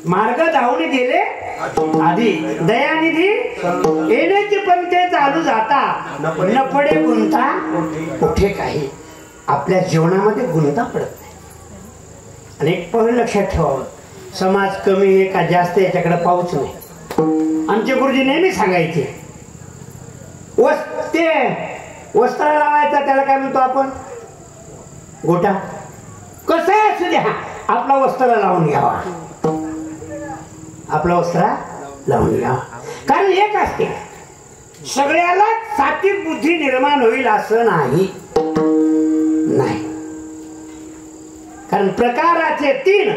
मार्ग धावून गेले आधी दयानिधी येण्याची पण ते चालू जाता न पडे गुंता कुठे काही आपल्या जीवनामध्ये गुंता पडत नाही. आणि एक पण लक्षात ठेवावं, समाज कमी आहे का जास्त याच्याकडे पाहूच नाही. आमचे गुरुजी नेहमी सांगायचे वस्त्र लावायचा त्याला काय म्हणतो आपण गोटा, कसं असू द्या आपला वस्त्र लावून घ्यावा, आपला वस्त्र लावून घ्यावा. कारण एक असते सगळ्याला सात्विक बुद्धी निर्माण होईल असं नाही. कारण प्रकाराचे 3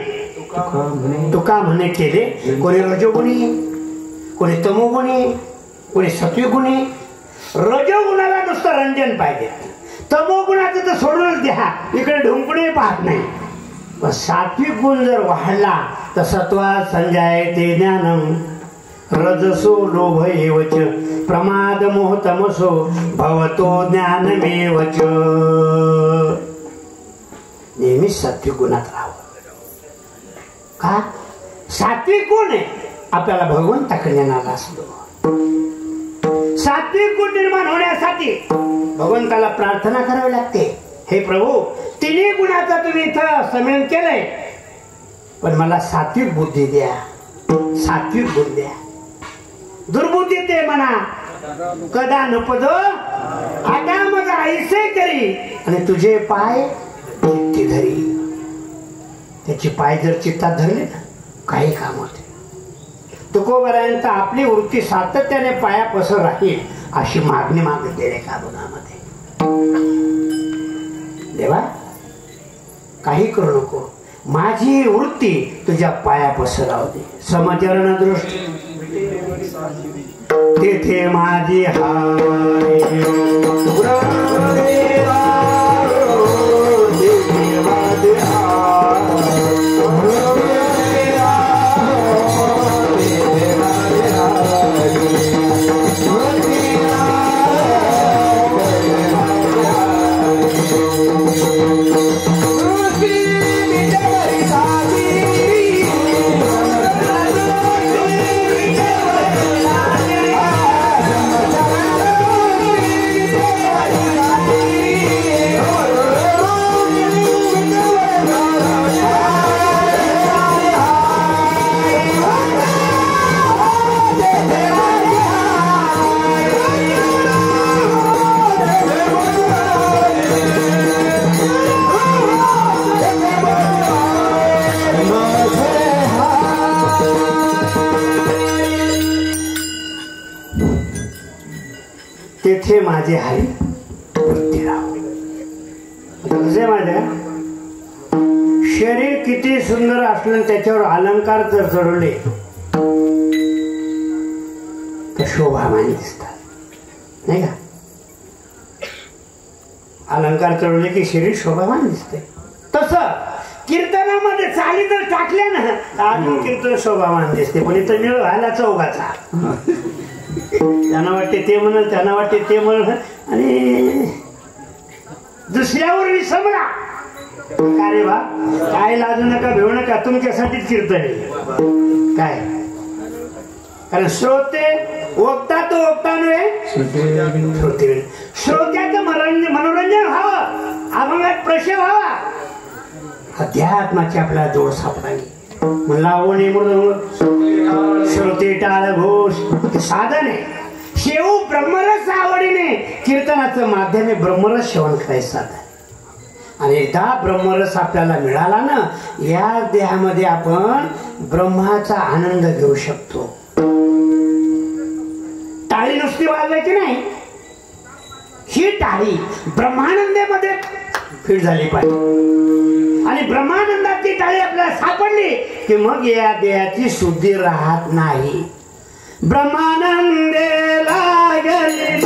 तुका म्हणे केले. कोणी रजोगुणी, कोणी तमोगुणी, कोणी सत्वगुणी. रजोगुणाला नुसतं रंजन पाहिजे, तमोगुणाचं तर सोडूनच द्या, इकडे ढुंकणे पाहत नाही. पण सात्विक गुण जर वाढला तर सत्वा संजायते ज्ञानम रजसो लोभ एवच प्रमाद मोह तमसो भवतो ज्ञानमेवच. नेहमी सात्विक गुणात राहावं. का? सात्विक गुण आहे आपल्याला भगवंताकडे नेणारा असतो. सात्विक गुण निर्माण होण्यासाठी भगवंताला प्रार्थना करावी लागते. हे प्रभू, 3 गुणाचं तुम्ही इथं संमेलन केलंय, पण मला सात्विक बुद्धी द्या, सात्विक गुण द्या. दुर्बुद्धी ते म्हणा कदा नपद आता मग ऐसे करी आणि तुझे पाय चित्ती धरी. त्याचे पाय जर चित्तात धरले ना काही काम होते. तुकोबरायंत आपली वृत्ती सातत्याने पायापासून राहील अशी मागणी मागितलेली का गुणामध्ये. देवा काही करू नको, माझी वृत्ती तुझ्या पायापासून राहू दे. समचरण दृष्टी तेथे माझी हाय तेथे माझे हरी वृत्ती राहो. कसे माझ्या शरीर किती सुंदर असलं त्याच्यावर अलंकार जर चढवले तर शोभामान दिसतात नाही का. अलंकार चढवले की शरीर शोभामान दिसते. तसं कीर्तनामध्ये चाली जर टाकल्या ना अजून कीर्तन शोभामान दिसते. पण इथं निळ व्हायला चौघाचा. त्यांना वाटते ते म्हणत, त्यांना वाटते ते म्हणत आणि दुसऱ्यावर विसमला. का रे बा, काय लाजू नका, भेऊ नका, तुमच्यासाठीच कीर्तन आहे. काय कारण श्रोते ओकता तो ओकता नव्हे, श्रोत्याचं मनोरंजन व्हावं, अभंगात प्रश्न व्हावा, अध्यात्माची आपल्याला जोड सापडावी. म्हणला ओणी मृदंग श्रोते टाळ घोष साधन आहे. शेऊ ब्रह्मरस आवडीने कीर्तनाचं माध्यम आहे. ब्रह्मरस सेवन करायचं साधन. आणि एकदा ब्रह्मरस आपल्याला मिळाला ना, या देहामध्ये आपण ब्रह्माचा आनंद घेऊ शकतो. टाळी नुसती वाजवायची नाही, ही टाळी ब्रह्मानंदामध्ये फिट झाली पाहिजे. आणि ब्रह्मानंदाची टाळी आपल्याला सापडली की मग या देहाची शुद्धी राहत नाही. ब्रह्मानंदे लागली